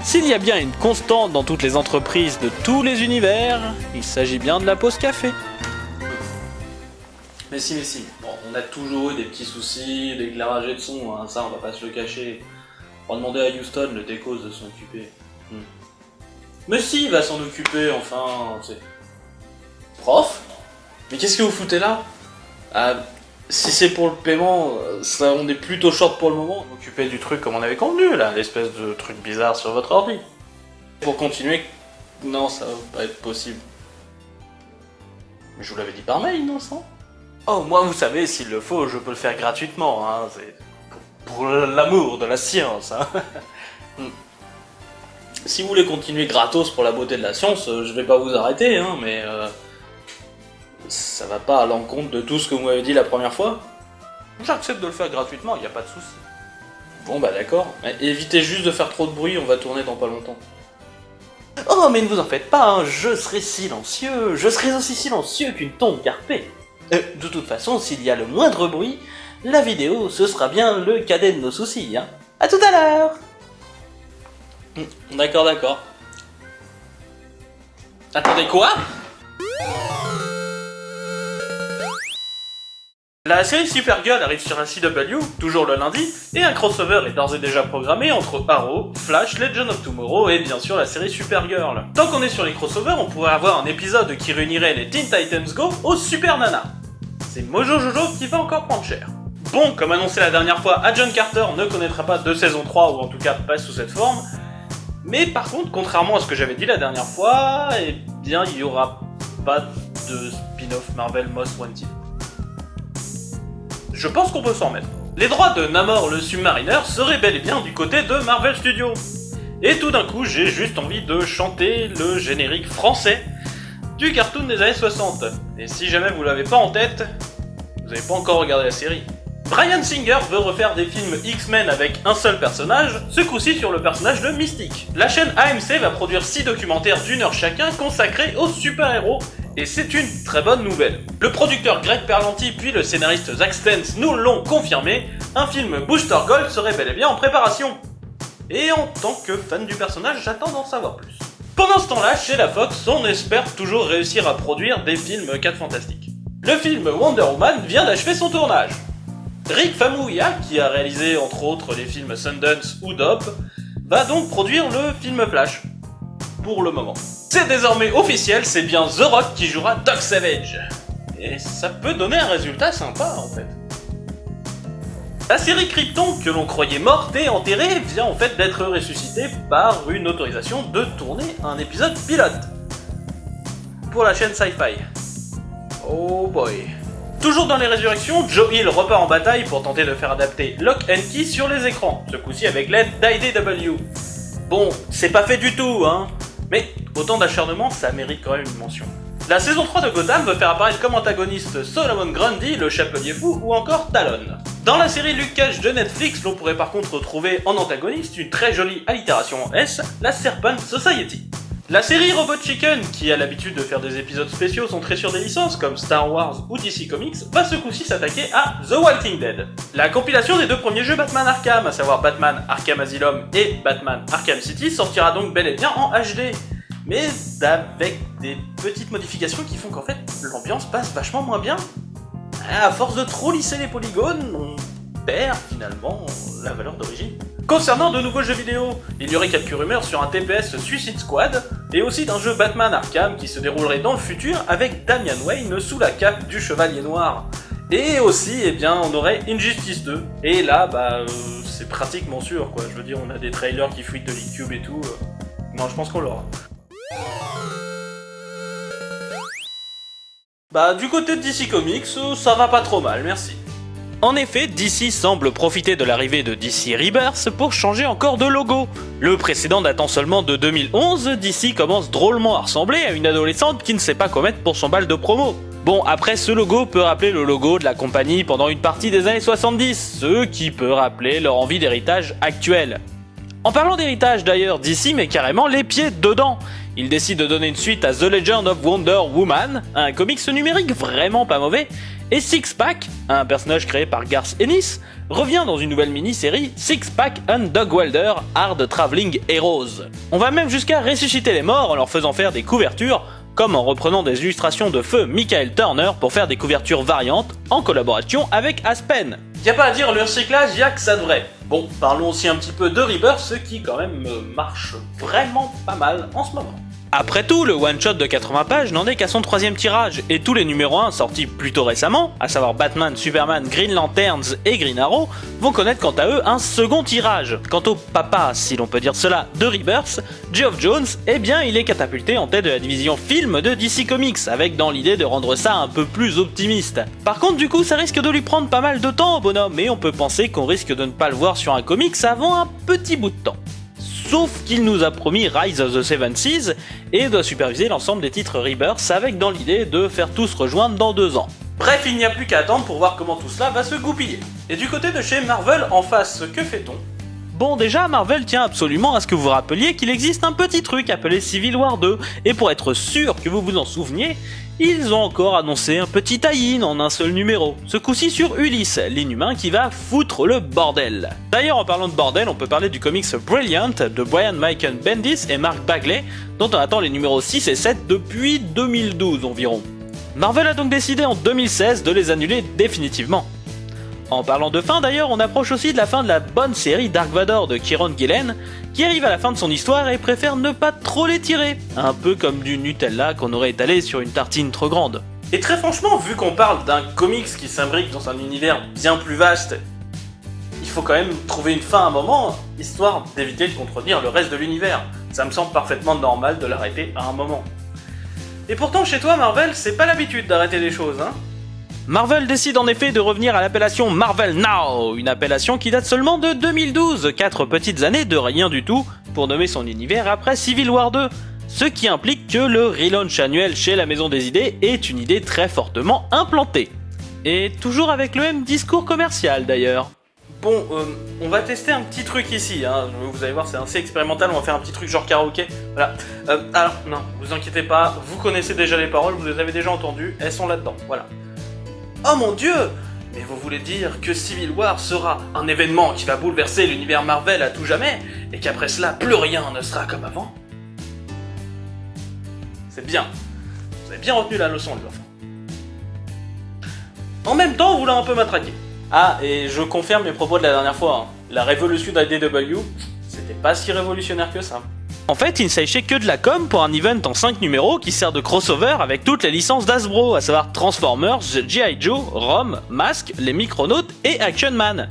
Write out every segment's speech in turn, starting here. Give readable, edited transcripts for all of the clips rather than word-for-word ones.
S'il y a bien une constante dans toutes les entreprises de tous les univers, il s'agit bien de la pause café. Mais si, bon, on a toujours eu des petits soucis d'éclairage et de son, hein, ça on va pas se le cacher. On va demander à Houston, le techos, de s'en occuper. Mais si, il va s'en occuper, enfin, c'est... Prof? Mais qu'est-ce que vous foutez là? Si c'est pour le paiement, ça, on est plutôt short pour le moment. Occupez du truc comme on avait convenu, là, l'espèce de truc bizarre sur votre ordi. Pour continuer, non, ça va pas être possible. Mais je vous l'avais dit par mail, non, ça? Oh, moi, vous savez, s'il le faut, je peux le faire gratuitement, hein, c'est... Pour l'amour de la science, hein. Si vous voulez continuer gratos pour la beauté de la science, je vais pas vous arrêter, hein, mais... ça va pas à l'encontre de tout ce que vous m'avez dit la première fois. J'accepte de le faire gratuitement, y a pas de souci. Bon bah d'accord, mais évitez juste de faire trop de bruit, on va tourner dans pas longtemps. Oh mais ne vous en faites pas, hein, je serai silencieux, je serai aussi silencieux qu'une tombe carpée. De toute façon, s'il y a le moindre bruit, la vidéo, ce sera bien le cadet de nos soucis, hein. A tout à l'heure. D'accord. Attendez, quoi? La série Supergirl arrive sur un CW, toujours le lundi, et un crossover est d'ores et déjà programmé entre Arrow, Flash, Legend of Tomorrow et bien sûr la série Supergirl. Tant qu'on est sur les crossovers, on pourrait avoir un épisode qui réunirait les Teen Titans Go aux Super Nana. C'est Mojo Jojo qui va encore prendre cher. Bon, comme annoncé la dernière fois, Agent Carter ne connaîtra pas de saison 3, ou en tout cas pas sous cette forme, mais par contre, contrairement à ce que j'avais dit la dernière fois, eh bien il y aura pas de spin-off Marvel Most Wanted. Je pense qu'on peut s'en remettre. Les droits de Namor le Submariner seraient bel et bien du côté de Marvel Studios. Et tout d'un coup, j'ai juste envie de chanter le générique français du cartoon des années 60. Et si jamais vous l'avez pas en tête, vous n'avez pas encore regardé la série. Bryan Singer veut refaire des films X-Men avec un seul personnage, ce coup-ci sur le personnage de Mystique. La chaîne AMC va produire 6 documentaires d'1 heure chacun consacrés aux super-héros, et c'est une très bonne nouvelle. Le producteur Greg Berlanti puis le scénariste Zack Stentz nous l'ont confirmé, un film Booster Gold serait bel et bien en préparation. Et en tant que fan du personnage, j'attends d'en savoir plus. Pendant ce temps-là, chez la Fox, on espère toujours réussir à produire des films 4 fantastiques. Le film Wonder Woman vient d'achever son tournage. Rick Famuyiwa, qui a réalisé entre autres les films Sundance ou Dope, va donc produire le film Flash. Pour le moment. C'est désormais officiel, c'est bien The Rock qui jouera Doc Savage. Et ça peut donner un résultat sympa en fait. La série Krypton, que l'on croyait morte et enterrée, vient en fait d'être ressuscitée par une autorisation de tourner un épisode pilote. Pour la chaîne Sci-Fi. Oh boy. Toujours dans les résurrections, Joe Hill repart en bataille pour tenter de faire adapter Lock and Key sur les écrans, ce coup-ci avec l'aide d'IDW. Bon, c'est pas fait du tout, hein, mais autant d'acharnement, ça mérite quand même une mention. La saison 3 de Gotham veut faire apparaître comme antagoniste Solomon Grundy, le Chapelier Fou, ou encore Talon. Dans la série Luke Cage de Netflix, l'on pourrait par contre retrouver en antagoniste une très jolie allitération en S, la Serpent Society. La série Robot Chicken, qui a l'habitude de faire des épisodes spéciaux centrés sur des licences comme Star Wars ou DC Comics, va ce coup-ci s'attaquer à The Walking Dead. La compilation des 2 premiers jeux Batman Arkham, à savoir Batman Arkham Asylum et Batman Arkham City, sortira donc bel et bien en HD. Mais avec des petites modifications qui font qu'en fait l'ambiance passe vachement moins bien. À force de trop lisser les polygones, on perd finalement la valeur d'origine. Concernant de nouveaux jeux vidéo, il y aurait quelques rumeurs sur un TPS Suicide Squad, et aussi d'un jeu Batman Arkham qui se déroulerait dans le futur avec Damian Wayne sous la cape du Chevalier Noir. Et aussi, eh bien, on aurait Injustice 2, et là, c'est pratiquement sûr, quoi. Je veux dire, on a des trailers qui fuitent de l'E-Cube et tout. Non, je pense qu'on l'aura. Du côté de DC Comics, ça va pas trop mal, merci. En effet, DC semble profiter de l'arrivée de DC Rebirth pour changer encore de logo. Le précédent datant seulement de 2011, DC commence drôlement à ressembler à une adolescente qui ne sait pas quoi mettre pour son bal de promo. Bon, après, ce logo peut rappeler le logo de la compagnie pendant une partie des années 70, ce qui peut rappeler leur envie d'héritage actuel. En parlant d'héritage d'ailleurs, DC met carrément les pieds dedans. Ils décident de donner une suite à The Legend of Wonder Woman, un comics numérique vraiment pas mauvais, et Six Pack, un personnage créé par Garth Ennis, revient dans une nouvelle mini-série Six Pack and Doug Wilder Hard Traveling Heroes. On va même jusqu'à ressusciter les morts en leur faisant faire des couvertures, comme en reprenant des illustrations de feu Michael Turner pour faire des couvertures variantes en collaboration avec Aspen. Y a pas à dire, le recyclage, y a que ça de vrai. Bon, parlons aussi un petit peu de Rebirth, ce qui quand même marche vraiment pas mal en ce moment. Après tout, le one-shot de 80 pages n'en est qu'à son 3e tirage, et tous les numéros 1 sortis plutôt récemment, à savoir Batman, Superman, Green Lanterns et Green Arrow, vont connaître quant à eux un second tirage. Quant au papa, si l'on peut dire cela, de Rebirth, Geoff Johns, eh bien il est catapulté en tête de la division film de DC Comics, avec dans l'idée de rendre ça un peu plus optimiste. Par contre du coup ça risque de lui prendre pas mal de temps au bonhomme, et on peut penser qu'on risque de ne pas le voir sur un comics avant un petit bout de temps. Sauf qu'il nous a promis Rise of the Seven Seas et doit superviser l'ensemble des titres Rebirth avec dans l'idée de faire tous rejoindre dans 2 ans. Bref, il n'y a plus qu'à attendre pour voir comment tout cela va se goupiller. Et du côté de chez Marvel, en face, que fait-on ? Bon déjà, Marvel tient absolument à ce que vous rappeliez qu'il existe un petit truc appelé Civil War 2, et pour être sûr que vous vous en souveniez, ils ont encore annoncé un petit tie-in en un seul numéro, ce coup-ci sur Ulysse, l'inhumain qui va foutre le bordel. D'ailleurs en parlant de bordel, on peut parler du comics Brilliant de Brian Michael Bendis et Mark Bagley, dont on attend les numéros 6 et 7 depuis 2012 environ. Marvel a donc décidé en 2016 de les annuler définitivement. En parlant de fin d'ailleurs, on approche aussi de la fin de la bonne série Dark Vador de Kieron Gillen, qui arrive à la fin de son histoire et préfère ne pas trop l'étirer, un peu comme du Nutella qu'on aurait étalé sur une tartine trop grande. Et très franchement, vu qu'on parle d'un comics qui s'imbrique dans un univers bien plus vaste, il faut quand même trouver une fin à un moment, histoire d'éviter de contredire le reste de l'univers. Ça me semble parfaitement normal de l'arrêter à un moment. Et pourtant chez toi Marvel, c'est pas l'habitude d'arrêter les choses, hein. Marvel décide en effet de revenir à l'appellation Marvel Now, une appellation qui date seulement de 2012, 4 petites années de rien du tout pour nommer son univers après Civil War 2, ce qui implique que le relaunch annuel chez la Maison des Idées est une idée très fortement implantée. Et toujours avec le même discours commercial d'ailleurs. Bon, on va tester un petit truc ici, hein. Vous allez voir, c'est assez expérimental, on va faire un petit truc genre karaoké. Voilà. Alors, non, vous inquiétez pas, vous connaissez déjà les paroles, vous les avez déjà entendues, elles sont là-dedans, voilà. Oh mon dieu! Mais vous voulez dire que Civil War sera un événement qui va bouleverser l'univers Marvel à tout jamais, et qu'après cela, plus rien ne sera comme avant? C'est bien. Vous avez bien retenu la leçon, les enfants. En même temps, vous l'avez un peu matraqué. Ah, et je confirme mes propos de la dernière fois, hein. La révolution d'IDW, c'était pas si révolutionnaire que ça. En fait, il ne s'agissait que de la com pour un event en 5 numéros qui sert de crossover avec toutes les licences d'Hasbro, à savoir Transformers, G.I. Joe, Rome, Mask, les Micronautes et Action Man.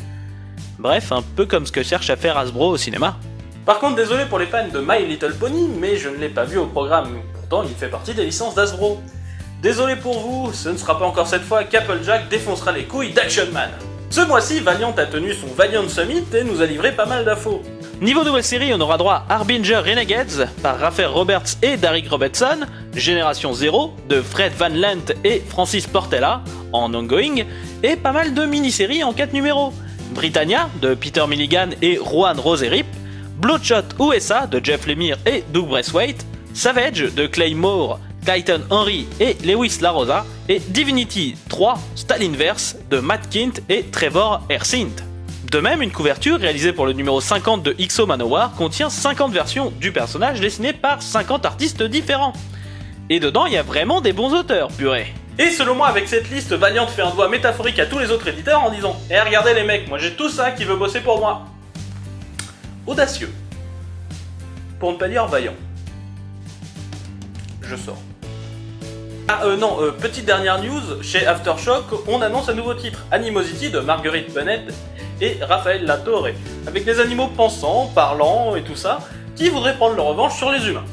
Bref, un peu comme ce que cherche à faire Hasbro au cinéma. Par contre, désolé pour les fans de My Little Pony, mais je ne l'ai pas vu au programme, pourtant il fait partie des licences d'Hasbro. Désolé pour vous, ce ne sera pas encore cette fois qu'Applejack défoncera les couilles d'Action Man. Ce mois-ci, Valiant a tenu son Valiant Summit et nous a livré pas mal d'infos. Niveau nouvelle série, on aura droit à Harbinger Renegades par Raphael Roberts et Derek Robertson, Génération 0 de Fred Van Lent et Francis Portela en ongoing, et pas mal de mini-séries en 4 numéros. Britannia de Peter Milligan et Juan Roserip, Bloodshot USA de Jeff Lemire et Doug Braithwaite, Savage de Clay Moore, Clayton Henry et Lewis LaRosa, et Divinity 3 Stalinverse de Matt Kindt et Trevor Hercint. De même, une couverture réalisée pour le numéro 50 de XO Manowar contient 50 versions du personnage dessinées par 50 artistes différents. Et dedans, il y a vraiment des bons auteurs, purée. Et selon moi, avec cette liste, Valiant fait un doigt métaphorique à tous les autres éditeurs en disant « Eh regardez les mecs, moi j'ai tout ça qui veut bosser pour moi !» Audacieux. Pour ne pas dire vaillant. Je sors. Petite dernière news, chez Aftershock, on annonce un nouveau titre, Animosity de Marguerite Bennett et Raphaël Latorre, avec des animaux pensants, parlants et tout ça, qui voudraient prendre leur revanche sur les humains.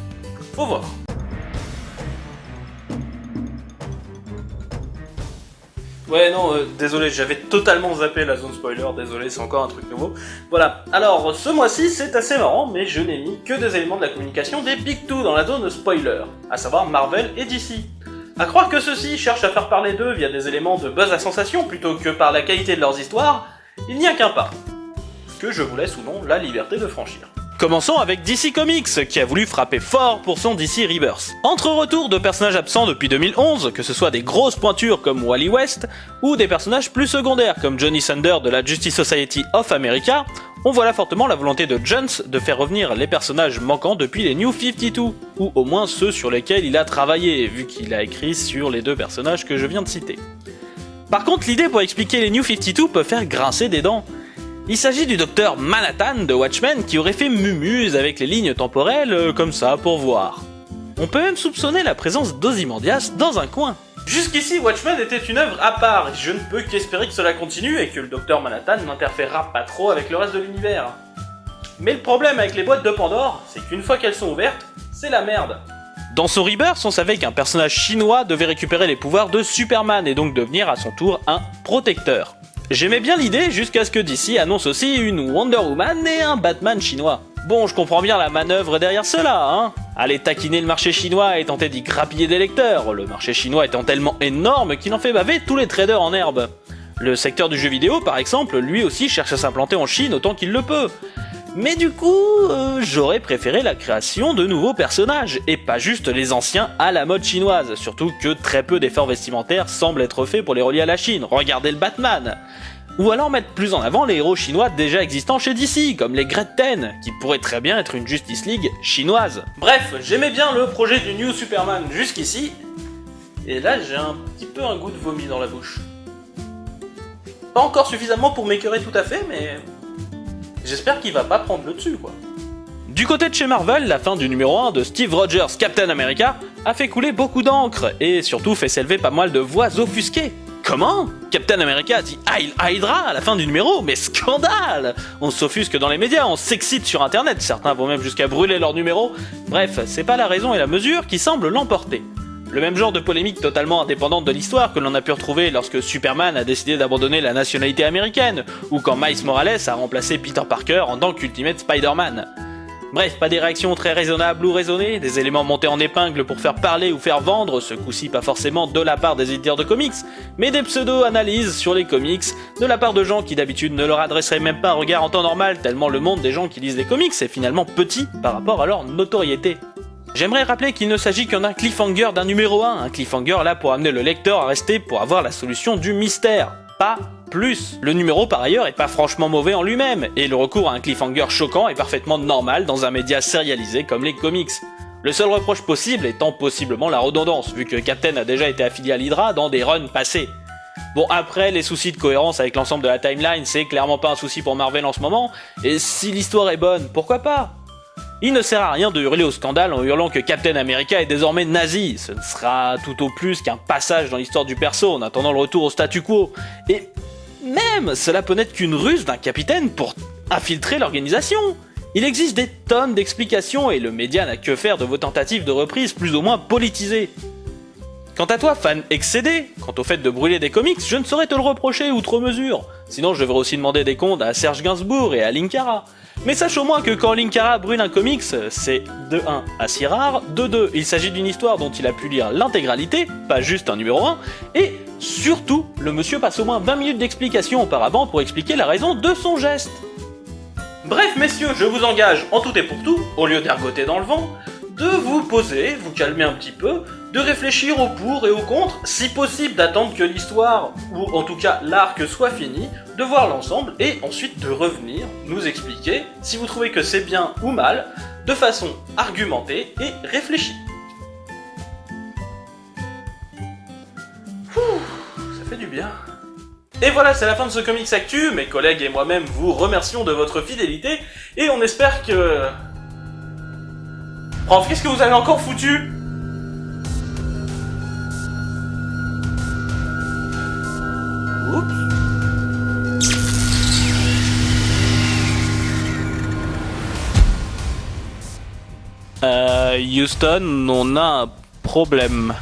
Faut voir. Ouais, non, désolé, j'avais totalement zappé la zone spoiler, désolé, c'est encore un truc nouveau. Voilà, alors ce mois-ci c'est assez marrant, mais je n'ai mis que des éléments de la communication des Big Two dans la zone spoiler, à savoir Marvel et DC. À croire que ceux-ci cherchent à faire parler d'eux via des éléments de buzz à sensation plutôt que par la qualité de leurs histoires, il n'y a qu'un pas, que je vous laisse ou non la liberté de franchir. Commençons avec DC Comics, qui a voulu frapper fort pour son DC Rebirth. Entre retours de personnages absents depuis 2011, que ce soit des grosses pointures comme Wally West, ou des personnages plus secondaires comme Johnny Thunder de la Justice Society of America, on voit là fortement la volonté de Jones de faire revenir les personnages manquants depuis les New 52, ou au moins ceux sur lesquels il a travaillé, vu qu'il a écrit sur les deux personnages que je viens de citer. Par contre, l'idée pour expliquer les New 52 peut faire grincer des dents. Il s'agit du docteur Manhattan de Watchmen qui aurait fait mumuse avec les lignes temporelles comme ça pour voir. On peut même soupçonner la présence d'Ozymandias dans un coin. Jusqu'ici, Watchmen était une œuvre à part, et je ne peux qu'espérer que cela continue et que le docteur Manhattan n'interférera pas trop avec le reste de l'univers. Mais le problème avec les boîtes de Pandore, c'est qu'une fois qu'elles sont ouvertes, c'est la merde. Dans son Rebirth, on savait qu'un personnage chinois devait récupérer les pouvoirs de Superman et donc devenir à son tour un protecteur. J'aimais bien l'idée jusqu'à ce que DC annonce aussi une Wonder Woman et un Batman chinois. Bon, je comprends bien la manœuvre derrière cela, hein. Aller taquiner le marché chinois et tenter d'y grappiller des lecteurs, le marché chinois étant tellement énorme qu'il en fait baver tous les traders en herbe. Le secteur du jeu vidéo, par exemple, lui aussi cherche à s'implanter en Chine autant qu'il le peut. Mais du coup, j'aurais préféré la création de nouveaux personnages, et pas juste les anciens à la mode chinoise, surtout que très peu d'efforts vestimentaires semblent être faits pour les relier à la Chine, regardez le Batman. Ou alors mettre plus en avant les héros chinois déjà existants chez DC, comme les Great Ten, qui pourraient très bien être une Justice League chinoise. Bref, j'aimais bien le projet du New Superman jusqu'ici, et là j'ai un petit peu un goût de vomi dans la bouche. Pas encore suffisamment pour m'écœurer tout à fait, mais j'espère qu'il va pas prendre le dessus, quoi. Du côté de chez Marvel, la fin du numéro 1 de Steve Rogers Captain America a fait couler beaucoup d'encre, et surtout fait s'élever pas mal de voix offusquées. Comment ? Captain America dit Heil Hydra à la fin du numéro, mais scandale ! On s'offusque dans les médias, on s'excite sur internet, certains vont même jusqu'à brûler leur numéro. Bref, c'est pas la raison et la mesure qui semblent l'emporter. Le même genre de polémique totalement indépendante de l'histoire que l'on a pu retrouver lorsque Superman a décidé d'abandonner la nationalité américaine, ou quand Miles Morales a remplacé Peter Parker en tant qu'Ultimate Spider-Man. Bref, pas des réactions très raisonnables ou raisonnées, des éléments montés en épingle pour faire parler ou faire vendre, ce coup-ci pas forcément de la part des éditeurs de comics, mais des pseudo-analyses sur les comics, de la part de gens qui d'habitude ne leur adresseraient même pas un regard en temps normal, tellement le monde des gens qui lisent les comics est finalement petit par rapport à leur notoriété. J'aimerais rappeler qu'il ne s'agit qu'un cliffhanger d'un numéro 1, un cliffhanger là pour amener le lecteur à rester pour avoir la solution du mystère, pas plus. Le numéro par ailleurs est pas franchement mauvais en lui-même, et le recours à un cliffhanger choquant est parfaitement normal dans un média sérialisé comme les comics. Le seul reproche possible étant possiblement la redondance, vu que Captain a déjà été affilié à l'Hydra dans des runs passés. Bon, après, les soucis de cohérence avec l'ensemble de la timeline, c'est clairement pas un souci pour Marvel en ce moment, et si l'histoire est bonne, pourquoi pas ? Il ne sert à rien de hurler au scandale en hurlant que Captain America est désormais nazi, ce ne sera tout au plus qu'un passage dans l'histoire du perso en attendant le retour au statu quo, et même cela peut n'être qu'une ruse d'un capitaine pour infiltrer l'organisation. Il existe des tonnes d'explications et le média n'a que faire de vos tentatives de reprise plus ou moins politisées. Quant à toi, fan excédé, quant au fait de brûler des comics, je ne saurais te le reprocher outre mesure, sinon je devrais aussi demander des comptes à Serge Gainsbourg et à Linkara. Mais sache au moins que quand Linkara brûle un comics, c'est de 1 assez rare, de 2 il s'agit d'une histoire dont il a pu lire l'intégralité, pas juste un numéro 1, et surtout, le monsieur passe au moins 20 minutes d'explication auparavant pour expliquer la raison de son geste. Bref messieurs, je vous engage en tout et pour tout, au lieu d'ergoter dans le vent, de vous poser, vous calmer un petit peu, de réfléchir au pour et au contre, si possible d'attendre que l'histoire, ou en tout cas l'arc soit fini, de voir l'ensemble et ensuite de revenir nous expliquer si vous trouvez que c'est bien ou mal, de façon argumentée et réfléchie. Ça fait du bien. Et voilà, c'est la fin de ce Comics Actu, mes collègues et moi-même vous remercions de votre fidélité, et on espère que... Prof, qu'est-ce que vous avez encore foutu ? Oups. Houston, on a un problème.